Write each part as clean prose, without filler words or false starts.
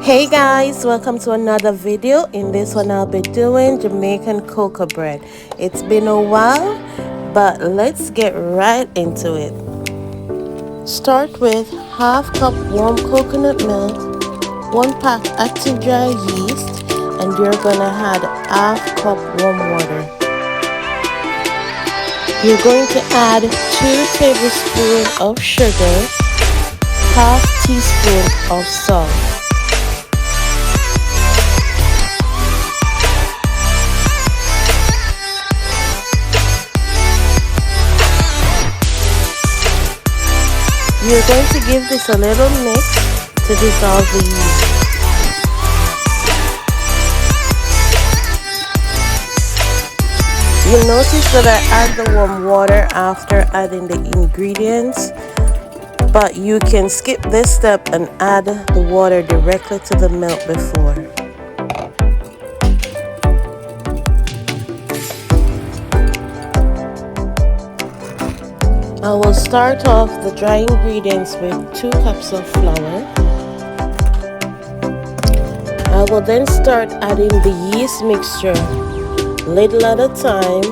Hey guys, welcome to another video. In this one I'll be doing Jamaican cocoa bread. It's been a while, but let's get right into it. Start with half cup warm coconut milk, 1 pack active dry yeast, and you're gonna add half cup warm water. You're going to add 2 tablespoons of sugar, half teaspoon of salt. You're going to give this a little mix to dissolve the yeast. You'll notice that I add the warm water after adding the ingredients, but you can skip this step and add the water directly to the milk before. I will start off the dry ingredients with 2 cups of flour. I will then start adding the yeast mixture little at a time.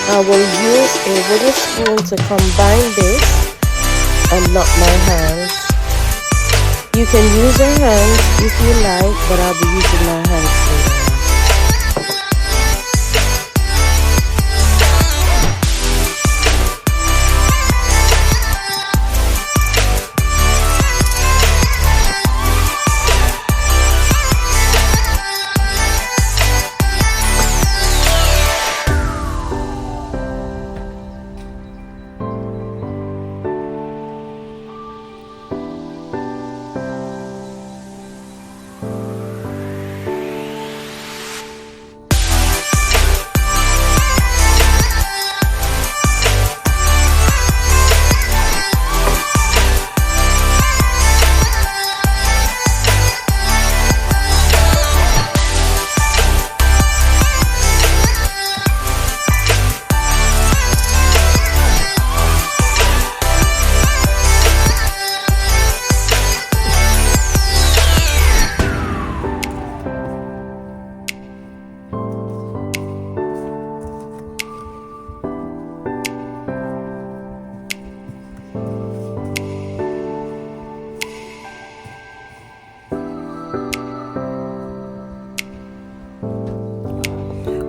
I will use a wooden spoon to combine this and not my hands. You can use your hands if you like, but I'll be using my hands later.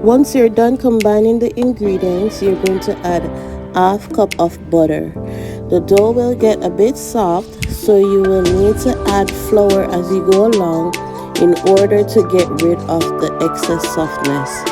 Once you're done combining the ingredients, you're going to add half cup of butter. The dough will get a bit soft, so you will need to add flour as you go along in order to get rid of the excess softness.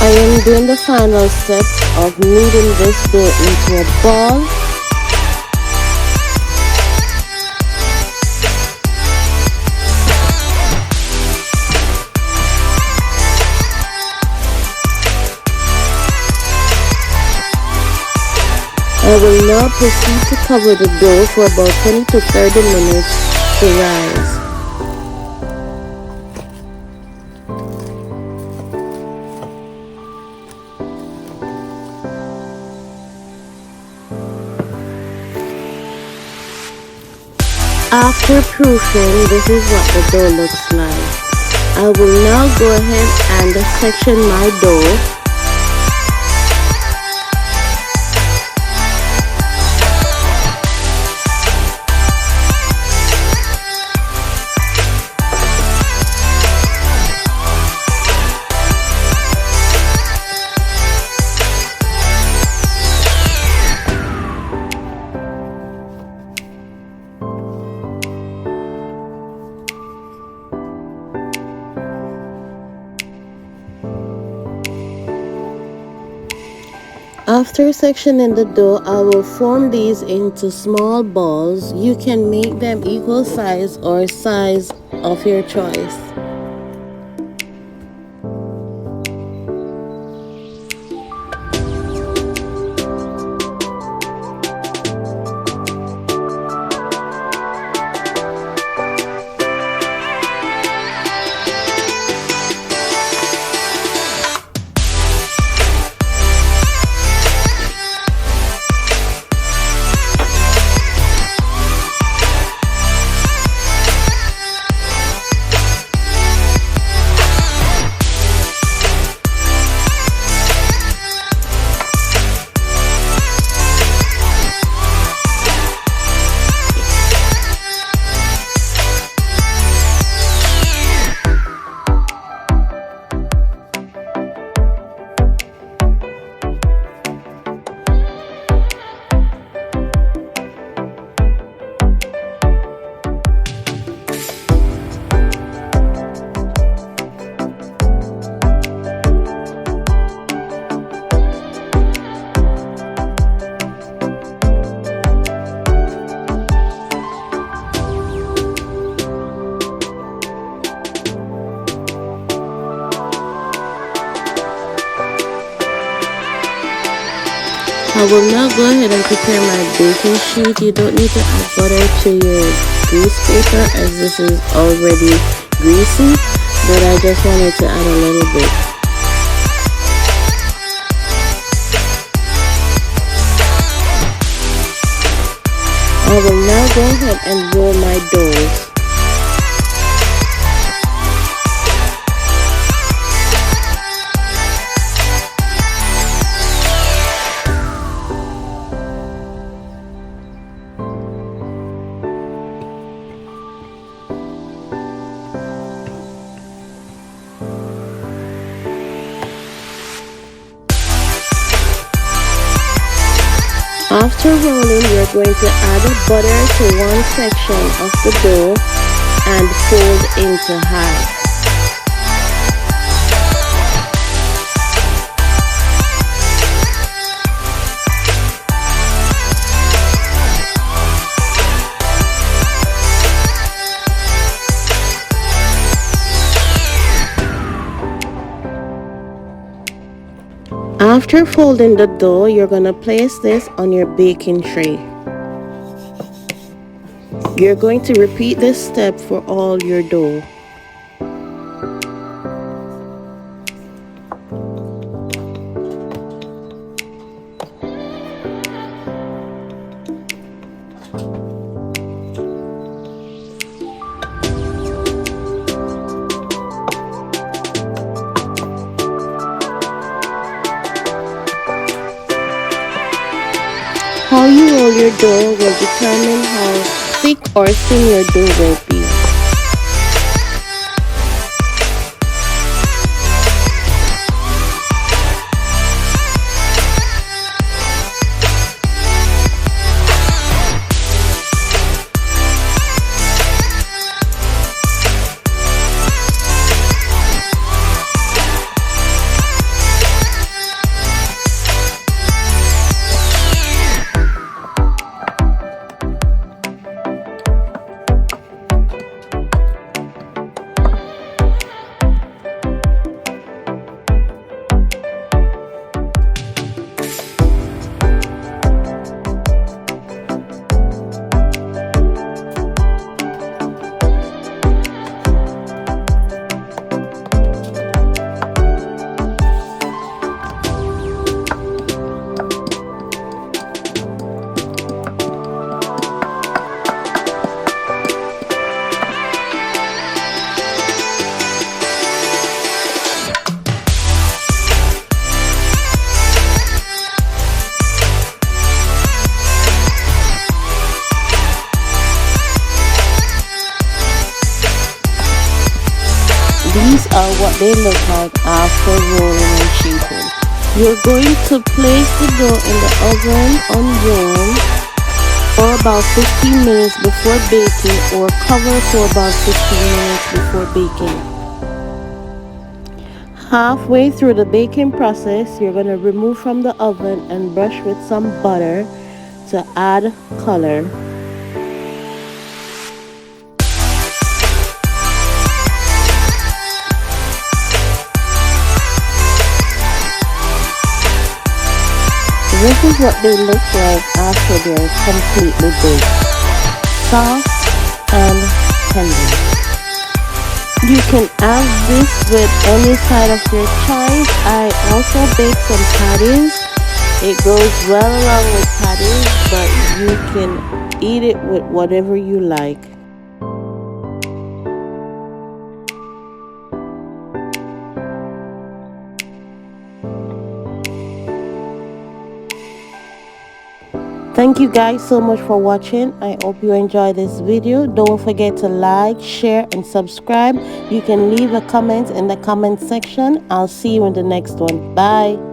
I am doing the final step of kneading this dough into a ball. I will now proceed to cover the dough for about 20 to 30 minutes to rise. After proofing, this is what the dough looks like. I will now go ahead and section my dough. After sectioning the dough, I will form these into small balls. You can make them equal size or size of your choice. I will now go ahead and prepare my baking sheet. You don't need to add butter to your grease paper as this is already greasy, but I just wanted to add a little bit. I will now go ahead and roll my doughs. After rolling, you're going to add butter to one section of the dough and fold into half. After folding the dough, you're going to place this on your baking tray. You're going to repeat this step for all your dough. How you roll your dough will determine how thick or thin your dough will be. they look like after rolling and shaping. You're going to place the dough in the oven on roll for about 15 minutes before baking, or cover for about 15 minutes before baking. Halfway through the baking process, you're going to remove from the oven and brush with some butter to add color. This is what they look like after they're completely baked. Soft and tender. You can have this with any side of your choice. I also bake some patties. It goes well along with patties, but you can eat it with whatever you like. Thank you guys so much for watching. I hope you enjoyed this video. Don't forget to like, share, and subscribe. You can leave a comment in the comment section. I'll see you in the next one. Bye.